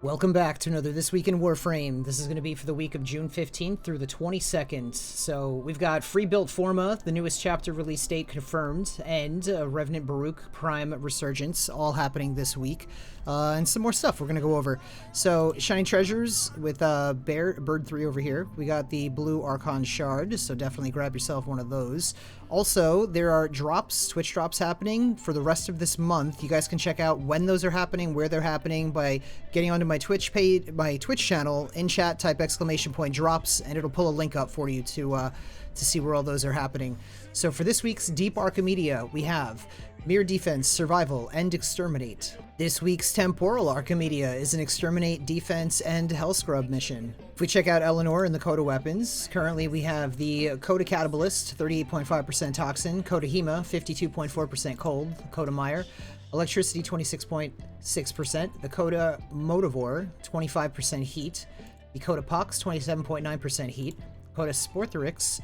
Welcome back to another This Week in Warframe. This is going to be for the week of June 15th through the 22nd. So we've got free built Forma, the newest chapter release date confirmed, and Revenant Baruuk Prime Resurgence, all happening this week. And some more stuff we're going to go over. So Shining Treasures with Bird 3 over here. We got the Blue Archon Shard, so definitely grab yourself one of those. Also, there are drops, Twitch drops happening for the rest of this month. You guys can check out when those are happening, where they're happening by getting onto my Twitch page, my Twitch channel. In chat, type !" drops, and it'll pull a link up for you to see where all those are happening. So for this week's Deep Archimedia, we have Mere Defense, Survival, and Exterminate. This week's Temporal Archimedia is an Exterminate, Defense, and Hellscrub mission. If we check out Eleanor and the Coda weapons, currently we have the Coda Catabalist, 38.5% Toxin, Coda Hema, 52.4% Cold, Coda Mire, Electricity, 26.6%, the Coda Motivore, 25% Heat, the Coda Pox, 27.9% Heat, Coda Sporthrix,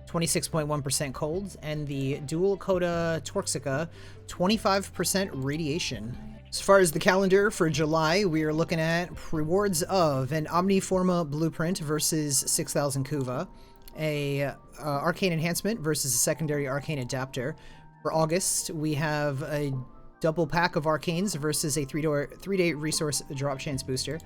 26.1% cold, and the dual Coda Torxica, 25% radiation. As far as the calendar for July, we are looking at rewards of an Omniforma Blueprint versus 6,000 Kuva, a Arcane Enhancement versus a secondary Arcane Adapter. For August, we have a double pack of Arcanes versus a 3-day resource drop chance booster.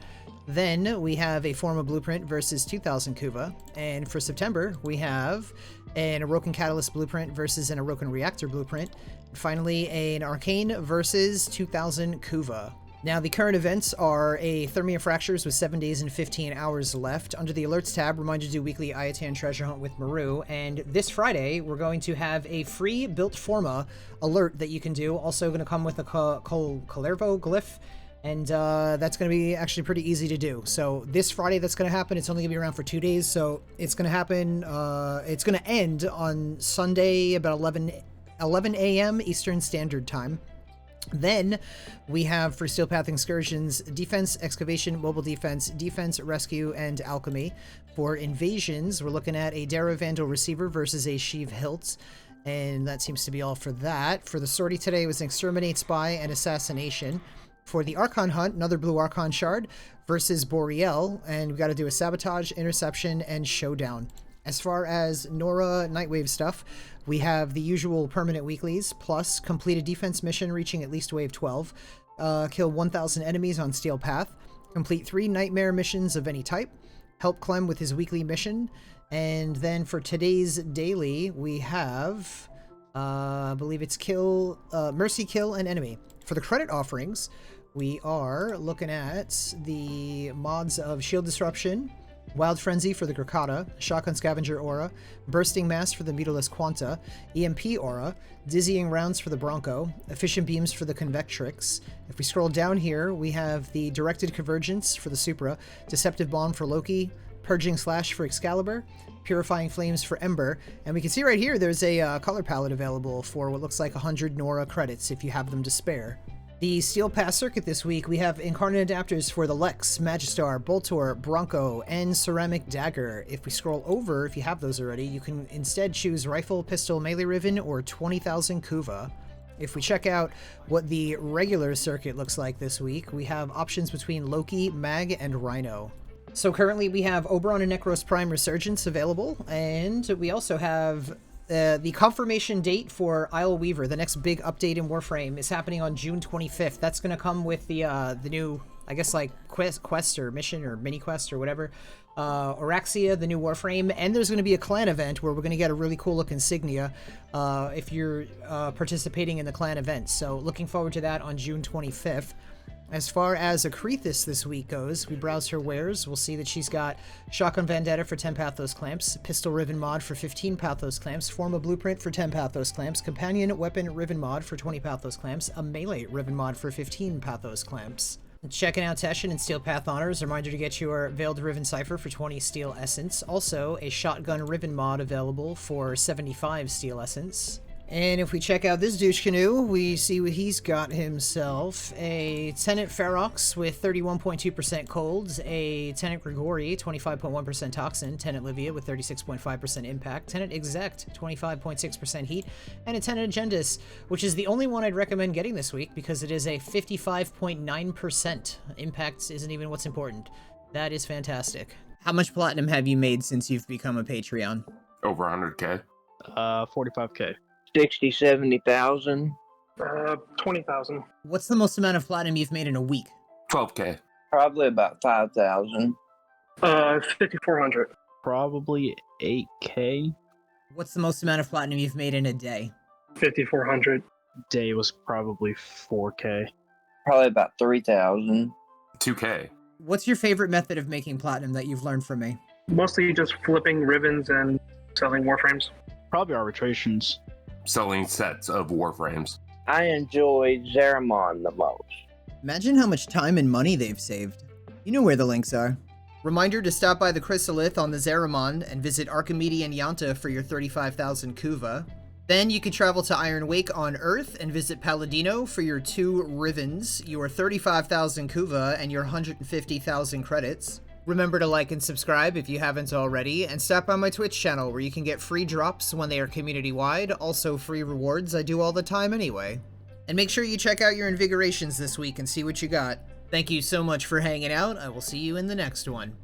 Then we have a Forma Blueprint versus 2,000 Kuva. And for September, we have an Orokin Catalyst Blueprint versus an Orokin Reactor Blueprint. And finally, an Arcane versus 2,000 Kuva. Now, the current events are a Thermia Fractures with 7 days and 15 hours left. Under the Alerts tab, remind you to do weekly Ayatan Treasure Hunt with Maru. And this Friday, we're going to have a free built Forma alert that you can do. Also going to come with a Kalervo glyph. And that's going to be actually pretty easy to do. So this Friday that's going to happen. It's only going to be around for 2 days. So it's going to happen. It's going to end on Sunday about 11 a.m. Eastern Standard Time. Then we have for Steel Path Excursions, Defense, Excavation, Mobile Defense, Defense, Rescue, and Alchemy. For Invasions, we're looking at a Dara Vandal Receiver versus a Sheev Hilt. And that seems to be all for that. For the sortie today, it was an Exterminate, Spy, and Assassination. For the Archon Hunt, another Blue Archon Shard versus Boreal. And we've got to do a Sabotage, Interception, and Showdown. As far as Nora Nightwave stuff, we have the usual permanent weeklies, plus complete a defense mission reaching at least wave 12, kill 1,000 enemies on Steel Path, complete 3 nightmare missions of any type, help Clem with his weekly mission, and then for today's daily, we have, I believe it's Mercy, Kill an Enemy. For the credit offerings, we are looking at the mods of Shield Disruption, Wild Frenzy for the Gurkata, Shotgun Scavenger Aura, Bursting Mass for the Mutalist Quanta, EMP Aura, Dizzying Rounds for the Bronco, Efficient Beams for the Convectrix. If we scroll down here, we have the Directed Convergence for the Supra, Deceptive Bomb for Loki, Purging Slash for Excalibur, Purifying Flames for Ember, and we can see right here there's a color palette available for what looks like 100 Nora credits if you have them to spare. The Steel Pass circuit this week, we have Incarnate Adapters for the Lex, Magistar, Boltor, Bronco, and Ceramic Dagger. If we scroll over, if you have those already, you can instead choose Rifle, Pistol, Melee Riven, or 20,000 Kuva. If we check out what the regular circuit looks like this week, we have options between Loki, Mag, and Rhino. So currently we have Oberon and Necros Prime Resurgence available, and we also have the confirmation date for Isle Weaver, the next big update in Warframe, is happening on June 25th. That's going to come with the new, I guess, like quest or mission or mini quest or whatever. Oraxia, the new Warframe, and there's going to be a clan event where we're going to get a really cool look insignia if you're participating in the clan event. So looking forward to that on June 25th. As far as Akrithis this week goes, we browse her wares. We'll see that she's got Shotgun Vendetta for 10 Pathos Clamps, Pistol Riven Mod for 15 Pathos Clamps, Forma Blueprint for 10 Pathos Clamps, Companion Weapon Riven Mod for 20 Pathos Clamps, a Melee Riven Mod for 15 Pathos Clamps. Checking out Teshin and Steel Path Honors, reminder to get your Veiled Riven Cipher for 20 Steel Essence. Also, a Shotgun Riven Mod available for 75 Steel Essence. And if we check out this douche canoe, we see what he's got himself. A Tenet Ferox with 31.2% colds, a Tenet Grigori, 25.1% toxin, Tenet Livia with 36.5% impact, Tenet Exect, 25.6% heat, and a Tenet Agendus, which is the only one I'd recommend getting this week because it is a 55.9%. Impact isn't even what's important. That is fantastic. How much platinum have you made since you've become a Patreon? Over 100K. 45K. 60, 70,000. 20,000. What's the most amount of platinum you've made in a week? 12K. Probably about 5,000. 5,400. Probably 8K. What's the most amount of platinum you've made in a day? 5,400. Day was probably 4K. Probably about 3,000. 2K. What's your favorite method of making platinum that you've learned from me? Mostly just flipping ribbons and selling warframes. Probably arbitrations. Selling sets of Warframes. I enjoy Zeramon the most. Imagine how much time and money they've saved. You know where the links are. Reminder to stop by the Chrysalith on the Zeramon and visit Archimedia and Yanta for your 35,000 Kuva. Then you can travel to Iron Wake on Earth and visit Palladino for your 2 Rivens, your 35,000 Kuva, and your 150,000 credits. Remember to like and subscribe if you haven't already, and stop by my Twitch channel where you can get free drops when they are community-wide, also free rewards I do all the time anyway. And make sure you check out your Invigorations this week and see what you got. Thank you so much for hanging out. I will see you in the next one.